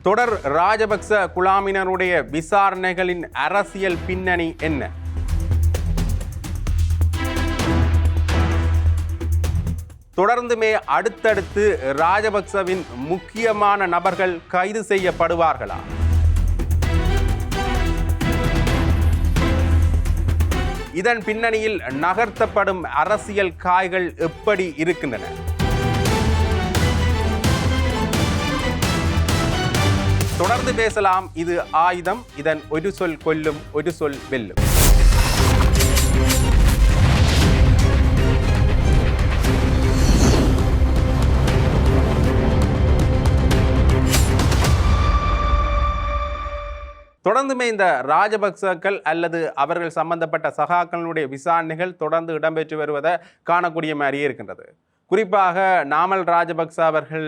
தொடர் ராஜபக்ச குழாமினருடைய விசாரணைகளின் அரசியல் பின்னணி என்ன? தொடர்ந்துமே அடுத்தடுத்து ராஜபக்சவின் முக்கியமான நபர்கள் கைது செய்யப்படுவார்களா? இதன் பின்னணியில் நகர்த்தப்படும் அரசியல் காய்கள் எப்படி இருக்கின்றன? தொடர்ந்து பேசலாம். இது ஆயுதம். இதன் ஒரு சொல் கொல்லும், ஒரு சொல் வெல்லும். தொடர்ந்துமே இந்த ராஜபக்சக்கள் அல்லது அவர்கள் சம்பந்தப்பட்ட சகாக்களுடைய விசாரணைகள் தொடர்ந்து இடம்பெற்று வருவதை காணக்கூடிய மாதிரியே இருக்கின்றது. குறிப்பாக நாமல் ராஜபக்ச அவர்கள்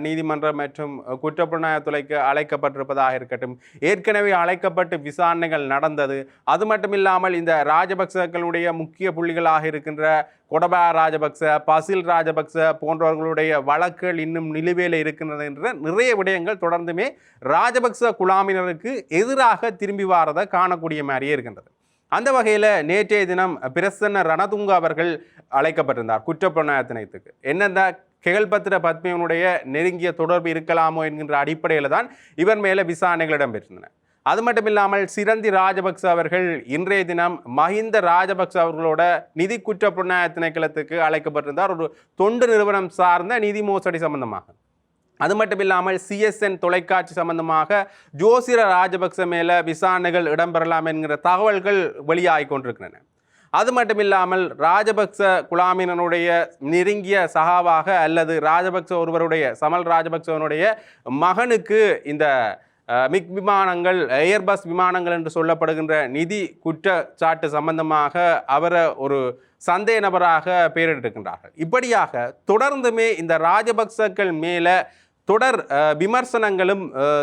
நீதிமன்றம் மற்றும் குற்றப்புலனாய்வுத்துறைக்கு அழைக்கப்பட்டிருப்பதாக இருக்கட்டும், ஏற்கனவே அழைக்கப்பட்டு விசாரணைகள் நடந்தது. அது மட்டுமில்லாமல் இந்த ராஜபக்சக்களுடைய முக்கிய புள்ளிகளாக இருக்கின்ற கொடபாய ராஜபக்ச, பசில் ராஜபக்ச போன்றவர்களுடைய வழக்குகள் இன்னும் நிலுவையில் இருக்கின்றது என்ற நிறைய விடயங்கள் தொடர்ந்துமே ராஜபக்ச குழாமினருக்கு எதிராக திரும்பி வாரதை காணக்கூடிய மாதிரியே இருக்கின்றது. அந்த வகையில் நேற்றைய தினம் பிரசன்ன ரணதுங்க அவர்கள் அழைக்கப்பட்டிருந்தார் குற்றப்புலனாய்வுத்துறைக்கு. என்னென்ன கெகல்பத்ர பத்மியனுடைய நெருங்கிய தொடர்பு இருக்கலாமோ என்கின்ற அடிப்படையில் தான் இவர் மேலே விசாரணைகள் இடம்பெற்றிருந்தன. அது மட்டும் இல்லாமல் சிரந்தி ராஜபக்ச அவர்கள் இன்றைய தினம் மஹிந்த ராஜபக்ச அவர்களோட நிதி குற்றப்புலனாய்வு திணைக்களத்துக்கு அழைக்கப்பட்டிருந்தார், ஒரு தொண்டு நிறுவனம் சார்ந்த நிதி மோசடி சம்பந்தமாக. அது மட்டும் இல்லாமல் சிஎஸ்என் தொலைக்காட்சி சம்பந்தமாக ஜோசிர ராஜபக்ச மேலே விசாரணைகள் இடம்பெறலாம் என்கிற தகவல்கள் வெளியாகி கொண்டிருக்கின்றன. அது மட்டும் இல்லாமல் ராஜபக்ச குழாமினனுடைய நெருங்கிய சகாவாக அல்லது ராஜபக்ச ஒருவருடைய சமல் ராஜபக்சவனுடைய மகனுக்கு இந்த மிக் விமானங்கள், ஏர்பஸ் விமானங்கள் என்று சொல்லப்படுகின்ற நிதி குற்றச்சாட்டு சம்பந்தமாக அவரை ஒரு சந்தேக நபராக பெயரிட்டிருக்கின்றார்கள். இப்படியாக தொடர்ந்துமே இந்த ராஜபக்சக்கள் மேலே தொடர் விமர்சனங்களும்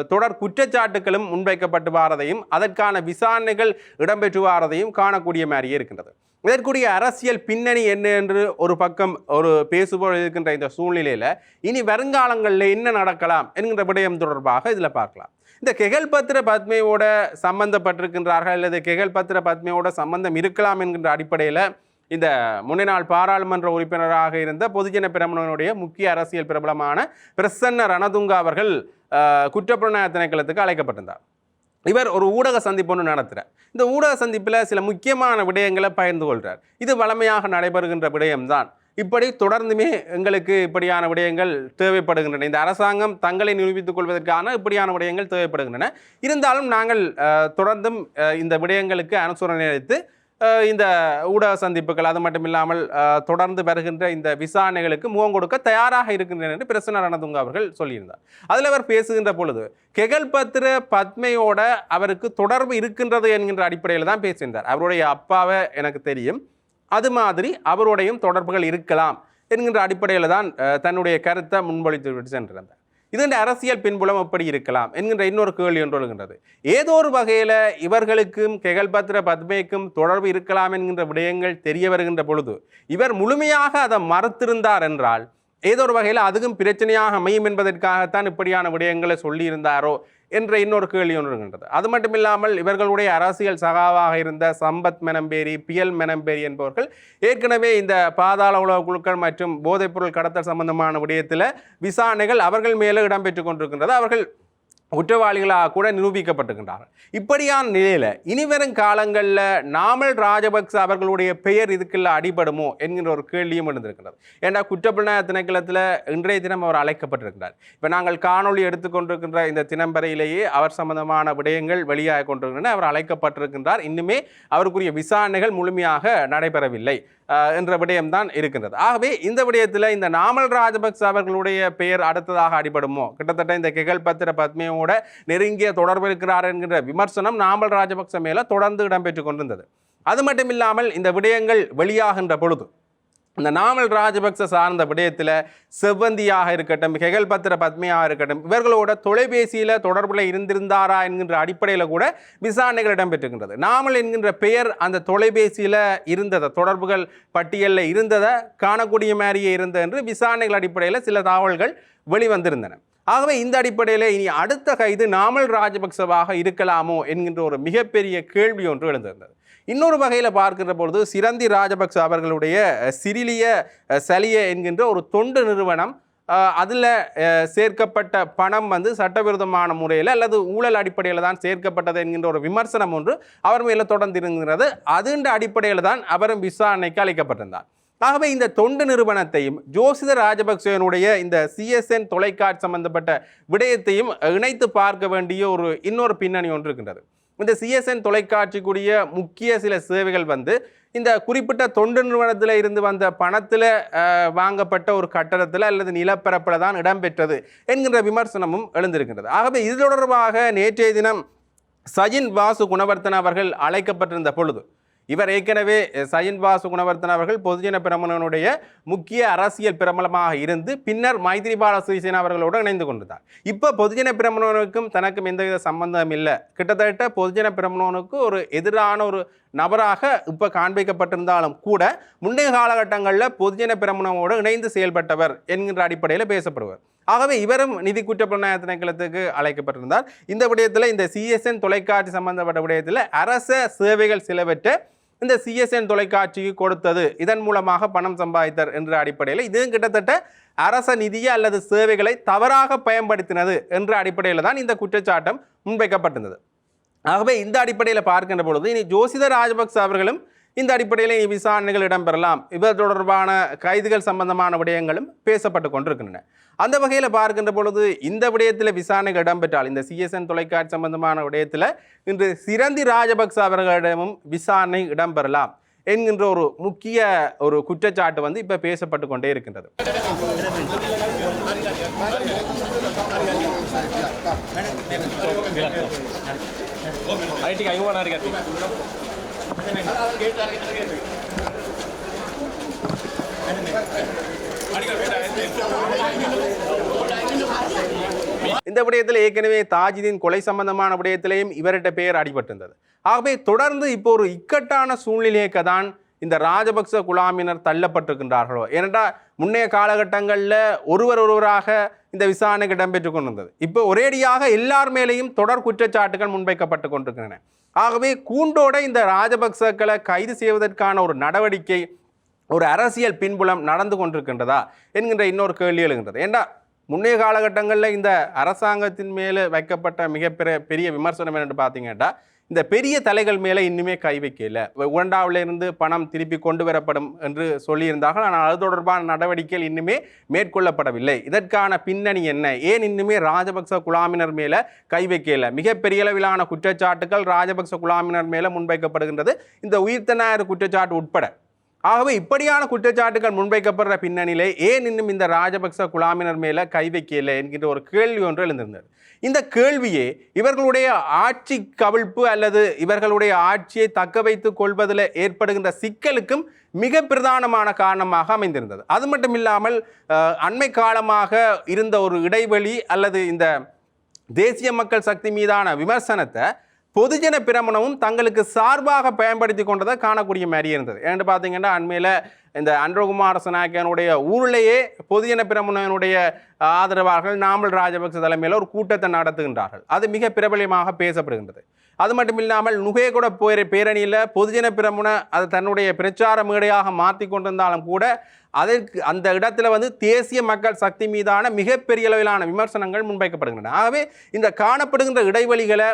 தொடர் குற்றச்சாட்டுகளும் முன்வைக்கப்பட்டு வாரதையும் அதற்கான விசாரணைகள் இடம்பெற்று வாரதையும் காணக்கூடிய மாதிரியே இருக்கின்றது. இதற்குரிய அரசியல் பின்னணி என்ன என்று ஒரு பக்கம் ஒரு பேசுபோல் இருக்கின்ற இந்த சூழ்நிலையில் இனி வருங்காலங்களில் என்ன நடக்கலாம் என்கின்ற விடயம் தொடர்பாக இதில் பார்க்கலாம். இந்த கெகல்பத்ர பத்மையோட சம்பந்தப்பட்டிருக்கின்றார்கள் அல்லது கெகல்பத்ர பத்மையோட சம்பந்தம் இருக்கலாம் என்கின்ற அடிப்படையில் இந்த முன்னாள் பாராளுமன்ற உறுப்பினராக இருந்த பொதுஜன பிரமுகனுடைய முக்கிய அரசியல் பிரபலமான பிரசன்ன ரணதுங்க அவர்கள் குற்றப்புலனாய்வு திணைக்களத்துக்கு அழைக்கப்பட்டிருந்தார். இவர் ஒரு ஊடக சந்திப்பு ஒன்று நடத்துகிறார். இந்த ஊடக சந்திப்பில் சில முக்கியமான விடயங்களை பகிர்ந்து கொள்கிறார். இது வழமையாக நடைபெறுகின்ற விடயம்தான். இப்படி தொடர்ந்துமே எங்களுக்கு இப்படியான விடயங்கள் தேவைப்படுகின்றன. இந்த அரசாங்கம் தங்களை நிரூபித்துக் கொள்வதற்கான இப்படியான விடயங்கள் தேவைப்படுகின்றன. இருந்தாலும் நாங்கள் தொடர்ந்தும் இந்த விடயங்களுக்கு அனுசரணை அளித்து இந்த ஊடக சந்திப்புகள் அது மட்டும் இல்லாமல் தொடர்ந்து வருகின்ற இந்த விசாரணைகளுக்கு முகம் கொடுக்க தயாராக இருக்கின்றனர் என்று பிரசன்ன ரணதுங்க அவர்கள் சொல்லியிருந்தார். அதில் அவர் பேசுகின்ற பொழுது கெகல்பத்ர பத்மையோட அவருக்கு தொடர்பு இருக்கின்றது என்கின்ற அடிப்படையில் தான் பேசுகின்றார். அவருடைய அப்பாவை எனக்கு தெரியும், அது மாதிரி அவருடையும் தொடர்புகள் இருக்கலாம் என்கின்ற அடிப்படையில் தான் தன்னுடைய கருத்தை முன்மொழித்து விட்டு சென்றிருந்தார். இதன் அரசியல் பின்புலம் எப்படி இருக்கலாம் என்கின்ற இன்னொரு கேள்வி ஒன்று எழுகின்றது. ஏதோ ஒரு வகையில் இவர்களுக்கும் கெகல்பத்ர பத்மைக்கும் தொடர்பு இருக்கலாம் என்கின்ற விடயங்கள் தெரிய வருகின்ற பொழுது இவர் முழுமையாக அதை மறுத்திருந்தார் என்றால் ஏதோ ஒரு வகையில் அதுவும் பிரச்சனையாக அமையும் என்பதற்காகத்தான் இப்படியான விடயங்களை சொல்லியிருந்தாரோ என்ற இன்னொரு கேள்வி ஒன்று இருக்கின்றது. அது மட்டும் இல்லாமல் இவர்களுடைய அரசியல் சகாவாக இருந்த சம்பத் மெனம்பேரி, பிஎல் மெனம்பேரி என்பவர்கள் ஏற்கனவே இந்த பாதாள உலக குழுக்கள் மற்றும் போதைப்பொருள் கடத்தல் சம்பந்தமான விடயத்தில் விசாரணைகள் அவர்கள் மேலே இடம்பெற்று கொண்டிருக்கின்றது. அவர்கள் குற்றவாளிகளாக கூட நிரூபிக்கப்பட்டிருக்கின்றார்கள். இப்படியான நிலையில் இனிவரும் காலங்களில் நாமல் ராஜபக்ச அவர்களுடைய பெயர் இதுக்குள்ள அடிபடுமோ என்கின்ற ஒரு கேள்வியும் எழுந்திருக்கிறது. ஏன்னா குற்றப்புலனாய்வு திணைக்களத்தில் இன்றைய தினம் அவர் அழைக்கப்பட்டிருக்கிறார். இப்போ நாங்கள் காணொலி எடுத்துக்கொண்டிருக்கின்ற இந்த தினம்பரையிலேயே அவர் சம்பந்தமான விடயங்கள் வெளியாக கொண்டிருக்கின்றன. அவர் அழைக்கப்பட்டிருக்கின்றார். இன்னுமே அவருக்குரிய விசாரணைகள் முழுமையாக நடைபெறவில்லை என்ற விடயம்தான் இருக்கின்றது. ஆகவே இந்த விடயத்தில் இந்த நாமல் ராஜபக்ச அவர்களுடைய பெயர் அடுத்ததாக அடிபடுமோ, கிட்டத்தட்ட இந்த கெகல்பத்ர பத்மையோட நெருங்கிய தொடர்பு இருக்கிறார் என்கிற விமர்சனம் நாமல் ராஜபக்ச மேல தொடர்ந்து இடம்பெற்றுக் கொண்டிருந்தது. அது மட்டும் இல்லாமல் இந்த விடயங்கள் வெளியாகின்ற பொழுது இந்த நாமல் ராஜபக்ச சார்ந்த விடயத்தில் செவ்வந்தியாக இருக்கட்டும், கெகல்பத்ர பத்மையாக இருக்கட்டும், இவர்களோட தொலைபேசியில் தொடர்பில் இருந்திருந்தாரா என்கின்ற அடிப்படையில் கூட விசாரணைகள் இடம்பெற்றுகின்றது. நாமல் என்கின்ற பெயர் அந்த தொலைபேசியில் இருந்ததை, தொடர்புகள் பட்டியலில் இருந்ததை காணக்கூடிய மாதிரியே இருந்தது என்று விசாரணைகள் அடிப்படையில் சில தகவல்கள் வெளிவந்திருந்தன. ஆகவே இந்த அடிப்படையில் இனி அடுத்த கைது நாமல் ராஜபக்சவாக இருக்கலாமோ என்கின்ற ஒரு மிகப்பெரிய கேள்வி ஒன்று எழுந்திருந்தது. இன்னொரு வகையில் பார்க்கின்ற பொழுது சிரந்தி ராஜபக்ச அவர்களுடைய சிரிலிய சலிய என்கின்ற ஒரு தொண்டு நிறுவனம் அதில் சேர்க்கப்பட்ட பணம் வந்து சட்டவிரோதமான முறையில் அல்லது ஊழல் அடிப்படையில் தான் சேர்க்கப்பட்டது என்கின்ற ஒரு விமர்சனம் ஒன்று அவர் மேலே தொடர்ந்து இருந்தது. அதுன்ற அடிப்படையில் தான் அவரும் விசாரணைக்கு அழைக்கப்பட்டிருந்தார். ஆகவே இந்த தொண்டு நிறுவனத்தையும் ஜோசித ராஜபக்சேனுடைய இந்த சிஎஸ்என் தொலைக்காட்சி சம்பந்தப்பட்ட விடயத்தையும் இணைத்து பார்க்க வேண்டிய இன்னொரு பின்னணி ஒன்று இருக்கின்றது. இந்த சிஎஸ்என் தொலைக்காட்சிக்குரிய முக்கிய சில சேவைகள் வந்து இந்த குறிப்பிட்ட தொண்டு நிறுவனத்தில் இருந்து வந்த பணத்தில் வாங்கப்பட்ட ஒரு கட்டடத்தில் அல்லது நிலப்பரப்பில் தான் இடம்பெற்றது என்கின்ற விமர்சனமும் எழுந்திருக்கின்றது. ஆகவே இது தொடர்பாக நேற்றைய தினம் சஜின் வாசு குணவர்த்தன அவர்கள் அழைக்கப்பட்டிருந்த பொழுது இவர் ஏற்கனவே சஜின் வாசு குணவர்த்தன அவர்கள் பொதுஜன பிரமுகனுடைய முக்கிய அரசியல் பிரபலமாக இருந்து பின்னர் மைத்ரிபால சிறிசேனா அவர்களோடு இணைந்து கொண்டிருந்தார். இப்போ பொதுஜன பிரமுகனுக்கும் தனக்கும் எந்தவித சம்பந்தம் இல்லை, கிட்டத்தட்ட பொதுஜன பிரமுகனுக்கு ஒரு எதிரான ஒரு நபராக இப்போ காண்பிக்கப்பட்டிருந்தாலும் கூட முந்தைய காலகட்டங்களில் பொதுஜன பிரமுகனோடு இணைந்து செயல்பட்டவர் என்கின்ற அடிப்படையில் பேசப்படுவார். ஆகவே இவரும் நிதி குற்றப்புலனாய்வு திணைக்களத்துக்கு அழைக்கப்பட்டிருந்தார். இந்த விடயத்தில் இந்த சிஎஸ்என் தொலைக்காட்சி சம்பந்தப்பட்ட விடயத்தில் அரச சேவைகள் சிலவற்றை இந்த சிஎஸ்என் தொலைக்காட்சிக்கு கொடுத்தது, இதன் மூலமாக பணம் சம்பாதித்தார் என்ற அடிப்படையில் இதுவும் கிட்டத்தட்ட அரச நிதியை அல்லது சேவைகளை தவறாக பயன்படுத்தினது என்ற அடிப்படையில் தான் இந்த குற்றச்சாட்டம் முன்வைக்கப்பட்டிருந்தது. ஆகவே இந்த அடிப்படையில் பார்க்கின்ற பொழுது இனி ஜோசித ராஜபக்ச அவர்களும் இந்த அடிப்படையில் விசாரணைகள் இடம்பெறலாம், இவர் தொடர்பான கைதுகள் சம்பந்தமான விடயங்களும் பேசப்பட்டு கொண்டிருக்கின்றன. அந்த வகையில் பார்க்கின்ற பொழுது இந்த விடயத்தில் விசாரணைகள் இடம்பெற்றால் இந்த சிஎஸ்என் தொலைக்காட்சி சம்பந்தமான விடயத்தில் இன்று சிரந்தி ராஜபக்ச அவர்களிடமும் விசாரணை இடம்பெறலாம் என்கின்ற ஒரு முக்கிய குற்றச்சாட்டு வந்து இப்போ பேசப்பட்டு கொண்டே இருக்கின்றது. இந்த விடயத்தில் ஏற்கனவே தாஜிதின் கொலை சம்பந்தமான விடயத்திலேயும் இவர்கிட்ட பெயர் அடிபட்டிருந்தது. ஆகவே தொடர்ந்து இப்போ ஒரு இக்கட்டான சூழ்நிலைக்கு தான் இந்த ராஜபக்ச குழாமினர் தள்ளப்பட்டிருக்கின்றார்களோ. ஏனென்றால் முன்னைய காலகட்டங்களில் ஒருவராக இந்த விசாரணைக்கு இடம்பெற்று கொண்டிருந்தது. இப்போ ஒரேடியாக எல்லார் மேலேயும் தொடர் குற்றச்சாட்டுகள் முன்வைக்கப்பட்டு கொண்டிருக்கின்றன. ஆகவே கூண்டோட இந்த ராஜபக்சக்களை கைது செய்வதற்கான ஒரு நடவடிக்கை, ஒரு அரசியல் பின்புலம் நடந்து கொண்டிருக்கின்றதா என்கின்ற இன்னொரு கேள்வி எழுகின்றது. ஏண்டா முன்னைய காலகட்டங்களில் இந்த அரசாங்கத்தின் மேலே வைக்கப்பட்ட பெரிய விமர்சனம் என்னென்னு பார்த்தீங்கன்னா, இந்த பெரிய தலைகள் மேலே இன்னுமே கை வைக்கல, உகண்டாவிலிருந்து பணம் திருப்பி கொண்டு வரப்படும் என்று சொல்லியிருந்தார்கள். ஆனால் அது தொடர்பான நடவடிக்கைகள் இன்னுமே மேற்கொள்ளப்படவில்லை. இதற்கான பின்னணி என்ன, ஏன் இன்னுமே ராஜபக்ச குழாமினர் மேலே கை வைக்கல? மிகப்பெரிய அளவிலான குற்றச்சாட்டுகள் ராஜபக்ச குழாமினர் மேலே முன்வைக்கப்படுகின்றது, இந்த உயிர்த்தனாயர் குற்றச்சாட்டு உட்பட. ஆகவே இப்படியான குற்றச்சாட்டுகள் முன்வைக்கப்படுற பின்னணியிலே ஏன் இன்னும் இந்த ராஜபக்ச குழாமினர் மேலே கை வைக்கல என்கின்ற ஒரு கேள்வி ஒன்று எழுந்திருந்தது. இந்த கேள்வியே இவர்களுடைய ஆட்சி கவிழ்ப்பு அல்லது இவர்களுடைய ஆட்சியை தக்க வைத்துக் கொள்வதில் ஏற்படுகின்ற சிக்கலுக்கும் மிக பிரதானமான காரணமாக அமைந்திருந்தது. அது மட்டும் இல்லாமல் அண்மை காலமாக இருந்த ஒரு இடைவெளி அல்லது இந்த தேசிய மக்கள் சக்தி மீதான விமர்சனத்தை பொதுஜன பிரமுனவும் தங்களுக்கு சார்பாக பயன்படுத்தி கொண்டதை காணக்கூடிய மாதிரி இருந்தது. ஏன்னு பார்த்தீங்கன்னா அண்மையில் இந்த அன்றகுமார சனாக்கியனுடைய ஊரிலேயே பொதுஜன பிரமுனனுடைய ஆதரவாளர்கள் நாமல் ராஜபக்ச தலைமையில் ஒரு கூட்டத்தை நடத்துகின்றார்கள். அது மிக பிரபலமாக பேசப்படுகின்றது. அது மட்டும் இல்லாமல் நுகேகொட பேரணியில் பொதுஜன பிரமுன அது தன்னுடைய பிரச்சார மேடையாக மாற்றி கொண்டிருந்தாலும் கூட அதற்கு அந்த இடத்துல வந்து தேசிய மக்கள் சக்தி மீதான மிகப்பெரிய அளவிலான விமர்சனங்கள் முன்வைக்கப்படுகின்றன. ஆகவே இந்த காணப்படுகின்ற இடைவெளிகளை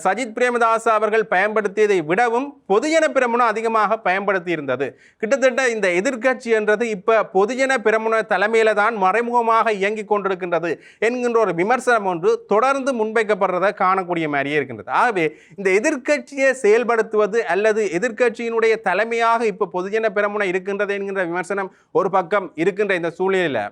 சஜித் பிரேமதாஸ் அவர்கள் பயன்படுத்தியதை விடவும் பொதுஜன பிரமுன அதிகமாக பயன்படுத்தி இருந்தது. கிட்டத்தட்ட இந்த எதிர்கட்சி என்றது இப்போ பொதுஜன பிரமுன தலைமையில தான் மறைமுகமாக இயங்கி கொண்டிருக்கின்றது என்கின்ற ஒரு விமர்சனம் ஒன்று தொடர்ந்து முன்வைக்கப்படுறதை காணக்கூடிய மாதிரியே இருக்கின்றது. ஆகவே இந்த எதிர்கட்சியை செயல்படுத்துவது அல்லது எதிர்கட்சியினுடைய தலைமையாக இப்போ பொதுஜன பிரமுன இருக்கின்றது என்கின்ற விமர்சனம் ஒரு பக்கம் இருக்கின்ற இந்த சூழ்நிலையில்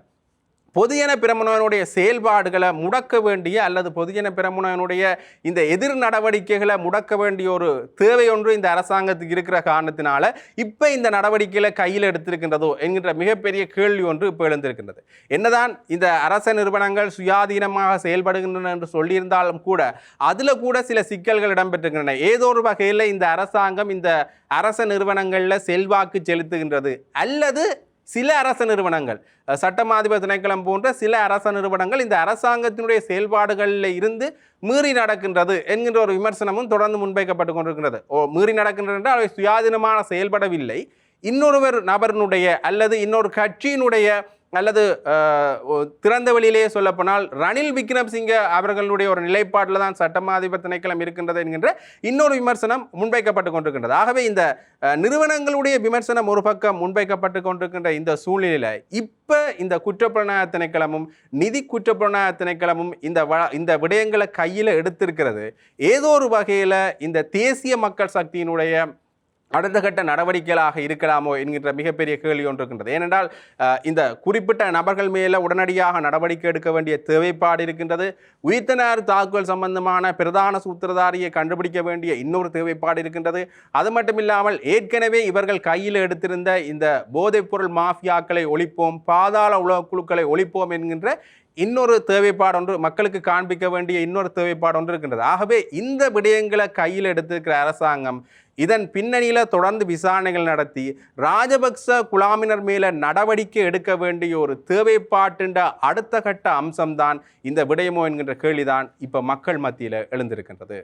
பொதுஜன பிரமுனனுடைய செயல்பாடுகளை முடக்க வேண்டிய அல்லது பொதுஜன பிரமுனனுடைய இந்த எதிர் நடவடிக்கைகளை முடக்க வேண்டிய ஒரு தேவை ஒன்று இந்த அரசாங்கத்துக்கு இருக்கிற காரணத்தினால இப்போ இந்த நடவடிக்கைகளை கையில் எடுத்திருக்கின்றதோ என்கின்ற மிகப்பெரிய கேள்வி ஒன்று இப்போ எழுந்திருக்கின்றது. என்னதான் இந்த அரச நிறுவனங்கள் சுயாதீனமாக செயல்படுகின்றன என்று சொல்லியிருந்தாலும் கூட அதில் கூட சில சிக்கல்கள் இடம்பெற்றிருக்கின்றன. ஏதோ ஒரு வகையில் இந்த அரசாங்கம் இந்த அரச நிறுவனங்களில் செல்வாக்கு செலுத்துகின்றது அல்லது சில அரச நிறுவனங்கள் சட்டமா அதிபர் திணைக்களம் போன்ற சில அரச நிறுவனங்கள் இந்த அரசாங்கத்தினுடைய செயல்பாடுகளில் இருந்து மீறி நடக்கின்றது என்கின்ற ஒரு விமர்சனமும் தொடர்ந்து முன்வைக்கப்பட்டு கொண்டிருக்கின்றது. மீறி நடக்கின்றது என்றால் அவை சுயாதீனமான செயல்படவில்லை, இன்னொருவர் நபரினுடைய அல்லது இன்னொரு கட்சியினுடைய அல்லது திறந்த வெளியிலேயே சொல்லப்போனால் ரணில் விக்ரமசிங்க அவர்களுடைய ஒரு நிலைப்பாட்டில் தான் சட்டமாதிபர் திணைக்களம் இருக்கின்றது என்கின்ற இன்னொரு விமர்சனம் முன்வைக்கப்பட்டு கொண்டிருக்கின்றது. ஆகவே இந்த நிறுவனங்களுடைய விமர்சனம் ஒரு பக்கம் முன்வைக்கப்பட்டு கொண்டிருக்கின்ற இந்த சூழ்நிலையில் இப்போ இந்த குற்றப்புலனாய்வு திணைக்களமும் நிதி குற்றப்புலனாய்வு திணைக்களமும் இந்த விடயங்களை கையில் எடுத்திருக்கிறது. ஏதோ ஒரு வகையில் இந்த தேசிய மக்கள் சக்தியினுடைய அடுத்த கட்ட நடவடிக்கைகளாக இருக்கலாமோ என்கின்ற மிகப்பெரிய கேள்வி ஒன்று இருக்கின்றது. ஏனென்றால் இந்த குறிப்பிட்ட நபர்கள் மேலே உடனடியாக நடவடிக்கை எடுக்க வேண்டிய தேவைப்பாடு இருக்கின்றது. உயிர்த்தனார் தாக்குதல் சம்பந்தமான பிரதான சூத்திரதாரியை கண்டுபிடிக்க வேண்டிய இன்னொரு தேவைப்பாடு இருக்கின்றது. அது மட்டும் இல்லாமல் ஏற்கனவே இவர்கள் கையில் எடுத்திருந்த இந்த போதைப்பொருள் மாஃபியாக்களை ஒழிப்போம், பாதாள உலக குழுக்களை ஒழிப்போம் என்கின்ற இன்னொரு தேவைப்பாடு ஒன்று, மக்களுக்கு காண்பிக்க வேண்டிய இன்னொரு தேவைப்பாடு ஒன்று இருக்கின்றது. ஆகவே இந்த விடயங்களை கையில் எடுத்திருக்கிற அரசாங்கம் இதன் பின்னணியில் தொடர்ந்து விசாரணைகள் நடத்தி ராஜபக்ச குழாமினர் மேல நடவடிக்கை எடுக்க வேண்டிய ஒரு தேவைப்பாட்டின் அடுத்த கட்ட அம்சம்தான் இந்த விடயமோ என்கின்ற கேள்விதான் இப்ப மக்கள் மத்தியில் எழுந்திருக்கின்றது.